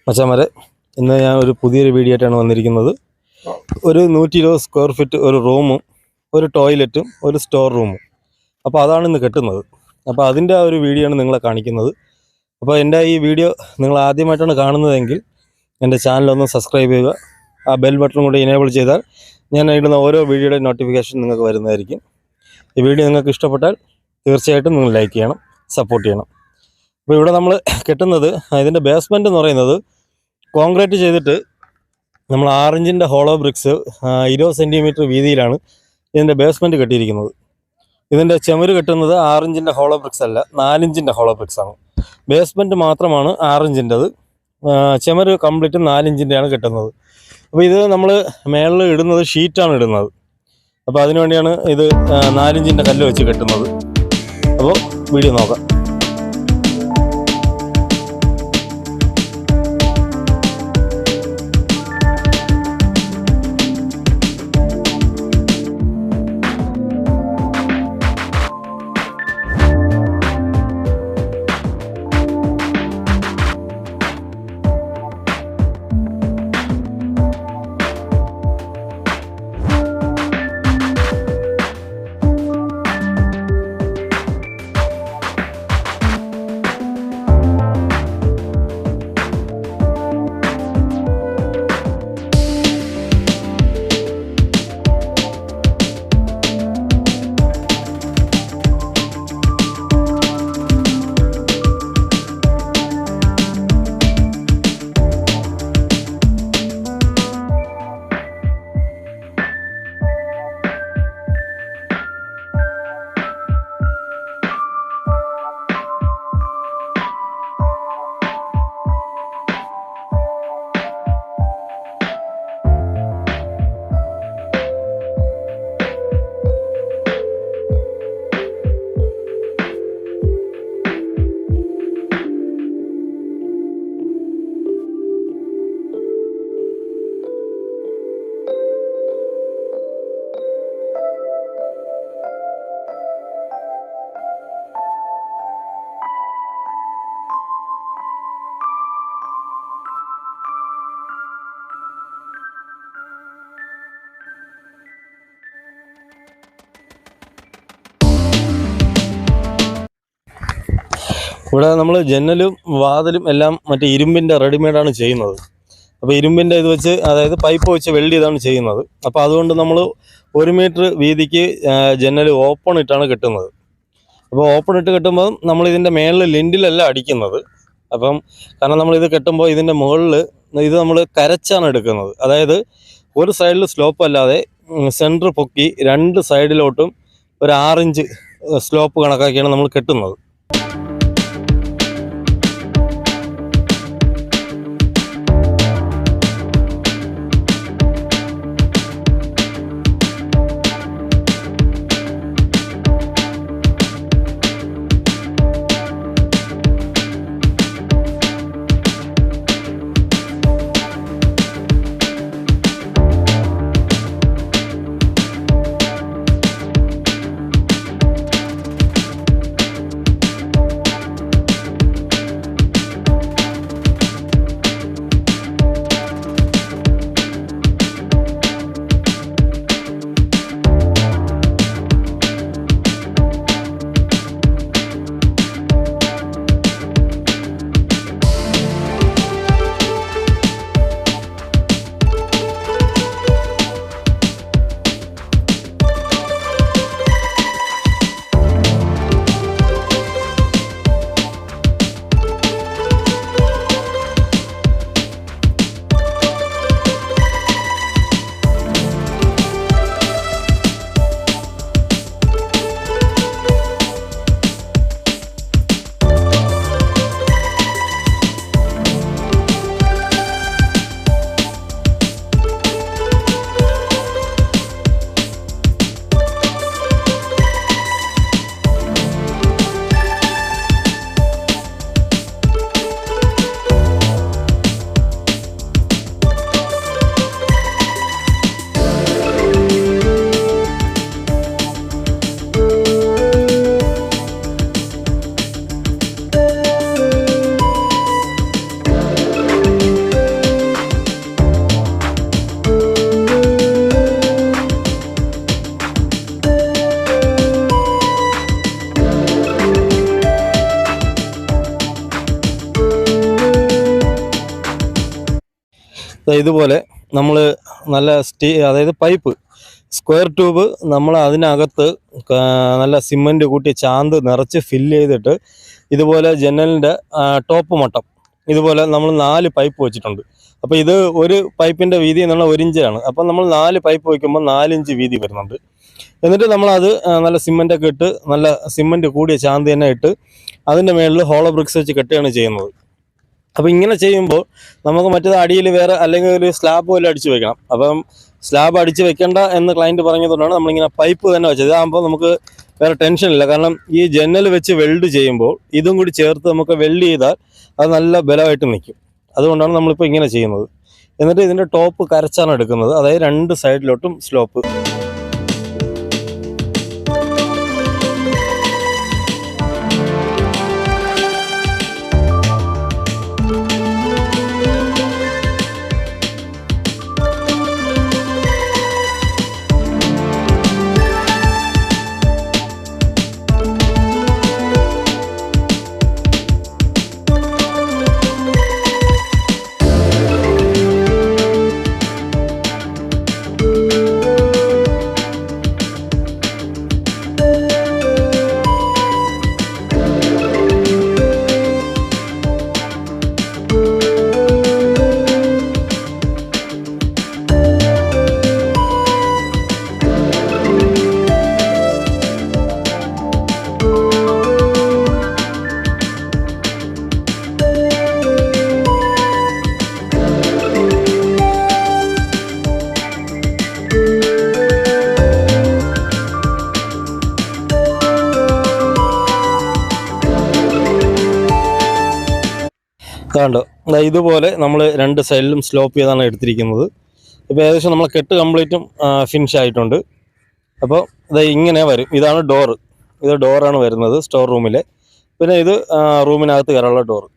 മച്ചാമാരെ, ഇന്ന് ഞാൻ ഒരു പുതിയൊരു വീഡിയോ ആയിട്ടാണ് വന്നിരിക്കുന്നത്. ഒരു 120 സ്ക്വയർ ഫീറ്റ് ഒരു റൂമും ഒരു ടോയ്ലറ്റും ഒരു സ്റ്റോർ റൂമും. അപ്പോൾ അതാണ് ഇന്ന് കെട്ടുന്നത്. അപ്പോൾ അതിൻ്റെ ആ ഒരു വീഡിയോ ആണ് നിങ്ങളെ കാണിക്കുന്നത്. അപ്പോൾ എൻ്റെ ഈ വീഡിയോ നിങ്ങൾ ആദ്യമായിട്ടാണ് കാണുന്നതെങ്കിൽ എൻ്റെ ചാനലൊന്ന് സബ്സ്ക്രൈബ് ചെയ്യുക. ആ ബെൽ ബട്ടൺ കൂടി എനേബിൾ ചെയ്താൽ ഞാൻ ഇടുന്ന ഓരോ വീഡിയോയുടെ നോട്ടിഫിക്കേഷൻ നിങ്ങൾക്ക് വരുന്നതായിരിക്കും. ഈ വീഡിയോ നിങ്ങൾക്ക് ഇഷ്ടപ്പെട്ടാൽ തീർച്ചയായിട്ടും നിങ്ങൾ ലൈക്ക് ചെയ്യണം, സപ്പോർട്ട് ചെയ്യണം. അപ്പോൾ ഇവിടെ നമ്മൾ കെട്ടുന്നത്, ഇതിൻ്റെ ബേസ്മെൻറ്റ് എന്ന് പറയുന്നത് കോൺക്രീറ്റ് ചെയ്തിട്ട് നമ്മൾ 6 ഇഞ്ചിൻ്റെ ഹോളോ ബ്രിക്സ് 20 സെൻറ്റിമീറ്റർ വീതിയിലാണ് ഇതിൻ്റെ ബേസ്മെൻറ്റ് കെട്ടിയിരിക്കുന്നത്. ഇതിൻ്റെ ചുമര് കെട്ടുന്നത് 6 ഇഞ്ചിൻ്റെ ഹോളോ ബ്രിക്സ് അല്ല, 4 ഇഞ്ചിൻ്റെ ഹോളോ ബ്രിക്സ് ആണ്. ബേസ്മെൻറ്റ് മാത്രമാണ് 6 ഇഞ്ചിൻ്റെത്. ചുമര് കംപ്ലീറ്റ് 4 ഇഞ്ചിൻ്റെയാണ് കെട്ടുന്നത്. അപ്പോൾ ഇത് നമ്മൾ മേളിൽ ഇടുന്നത് ഷീറ്റാണ് ഇടുന്നത്. അപ്പോൾ അതിനുവേണ്ടിയാണ് ഇത് 4 ഇഞ്ചിൻ്റെ കല്ല് വെച്ച് കെട്ടുന്നത്. അപ്പോൾ വീഡിയോ നോക്കാം. ഇവിടെ നമ്മൾ ജനലും വാതിലും എല്ലാം മറ്റേ ഇരുമ്പിൻ്റെ റെഡിമെയ്ഡാണ് ചെയ്യുന്നത്. അപ്പോൾ ഇരുമ്പിൻ്റെ ഇത് വെച്ച്, അതായത് പൈപ്പ് വെച്ച് വെൽഡ് ചെയ്താണ് ചെയ്യുന്നത്. അപ്പോൾ അതുകൊണ്ട് നമ്മൾ 1 മീറ്റർ വീതിക്ക് ജനൽ ഓപ്പൺ ഇട്ടാണ് കെട്ടുന്നത്. അപ്പോൾ ഓപ്പൺ ഇട്ട് കെട്ടുമ്പോൾ നമ്മൾ ഇതിൻ്റെ മേളിൽ ലിൻഡിലല്ല അടിക്കുന്നത്. അപ്പം കാരണം നമ്മളിത് കെട്ടുമ്പോൾ ഇതിൻ്റെ മുകളിൽ ഇത് നമ്മൾ കരച്ചാണ് എടുക്കുന്നത്. അതായത് ഒരു സൈഡിൽ സ്ലോപ്പ് അല്ലാതെ സെൻറ്റർ പൊക്കി 2 സൈഡിലോട്ടും ഒരു 6 ഇഞ്ച് സ്ലോപ്പ് കണക്കാക്കിയാണ് നമ്മൾ കെട്ടുന്നത്. ഇതുപോലെ നമ്മൾ നല്ല അതായത് പൈപ്പ് സ്ക്വയർ ട്യൂബ് നമ്മൾ അതിനകത്ത് നല്ല സിമൻറ്റ് കൂട്ടി ചാന്ത് നിറച്ച് ഫില്ല് ചെയ്തിട്ട് ഇതുപോലെ ജനലിൻ്റെ ടോപ്പ് മട്ടം ഇതുപോലെ നമ്മൾ 4 പൈപ്പ് വെച്ചിട്ടുണ്ട്. അപ്പോൾ ഇത് ഒരു പൈപ്പിൻ്റെ വീതി എന്നുള്ള 1 ഇഞ്ചാണ്. അപ്പം നമ്മൾ 4 പൈപ്പ് വയ്ക്കുമ്പോൾ 4 ഇഞ്ച് വീതി വരുന്നുണ്ട്. എന്നിട്ട് നമ്മളത് നല്ല സിമൻറ്റൊക്കെ ഇട്ട് നല്ല സിമൻറ്റ് കൂടിയ ചാന്ത് തന്നെ ഇട്ട് അതിൻ്റെ മേളിൽ ഹോളോ ബ്രിക്സ് വെച്ച് കെട്ടുകയാണ് ചെയ്യുന്നത്. അപ്പോൾ ഇങ്ങനെ ചെയ്യുമ്പോൾ നമുക്ക് മറ്റേത് അടിയിൽ വേറെ അല്ലെങ്കിൽ ഒരു സ്ലാബ് പോലെ അടിച്ച് വെക്കണം. അപ്പം സ്ലാബ് അടിച്ച് വെക്കേണ്ട എന്ന് ക്ലയൻറ്റ് പറഞ്ഞതുകൊണ്ടാണ് നമ്മളിങ്ങനെ പൈപ്പ് തന്നെ വെച്ചത്. ഇതാകുമ്പോൾ നമുക്ക് വേറെ ടെൻഷനില്ല. കാരണം ഈ ജനൽ വെച്ച് വെൽഡ് ചെയ്യുമ്പോൾ ഇതും കൂടി ചേർത്ത് നമുക്ക് വെൽഡ് ചെയ്താൽ അത് നല്ല ബലമായിട്ട് നിൽക്കും. അതുകൊണ്ടാണ് നമ്മളിപ്പോൾ ഇങ്ങനെ ചെയ്യുന്നത്. എന്നിട്ട് ഇതിൻ്റെ ടോപ്പ് കരച്ചാണ് എടുക്കുന്നത്, അതായത് 2 സൈഡിലോട്ടും സ്ലോപ്പ്. കണ്ടോ, ഇതുപോലെ നമ്മൾ 2 സൈഡിലും സ്ലോപ്പ് ചെയ്താണ് എടുത്തിരിക്കുന്നത്. ഇപ്പോൾ ഏകദേശം നമ്മൾ കെട്ട് കംപ്ലീറ്റും ഫിനിഷ് ആയിട്ടുണ്ട്. അപ്പോൾ ഇങ്ങനെ വരും. ഇതാണ് ഡോറ്. ഇത് ഡോറാണ് വരുന്നത് സ്റ്റോർ റൂമിലെ. പിന്നെ ഇത് റൂമിനകത്ത് കയറാനുള്ള ഡോറ്.